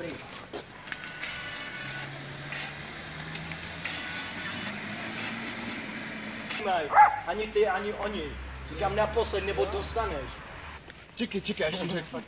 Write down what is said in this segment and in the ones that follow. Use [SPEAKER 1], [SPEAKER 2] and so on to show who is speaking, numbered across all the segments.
[SPEAKER 1] pryč. Ani ty, ani oni. Říkám naposled, nebo dostaneš.
[SPEAKER 2] Čekaj, ještě řeknu.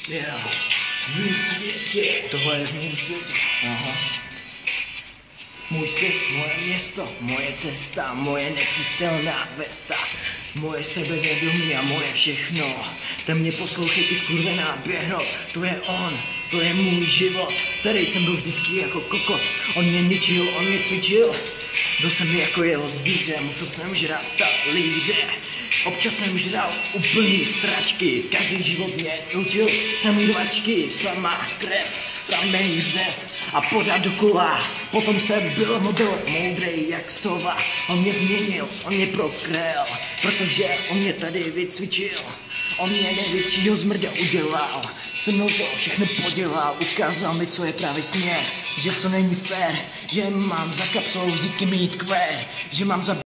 [SPEAKER 3] Jo, v mým světě. Tohle je v mým světě. Aha. Můj svět, moje město, moje cesta, moje nepřístelná vesta, moje sebevědomí a moje všechno. Ten mě poslouchej, ty skurvená běhno, to je on, to je můj život, který jsem byl vždycky jako kokot. On mě ničil, on mě cvičil, byl jsem jako jeho zvíře, musel jsem žrát líře. Občas jsem žral úplný sračky, každý život mě nutil jsem rvačky, samá krev, samej řev a pořád dokola. Potom jsem byl moudrej jak sova, on mě změnil, on mě prokryl, protože on mě tady vycvičil. On mě největšího zmrda udělal, se mnou to všechno podělal, ukázal mi, co je právě směr, že co není fér, že mám za kapsou vždycky mít kvér, že mám za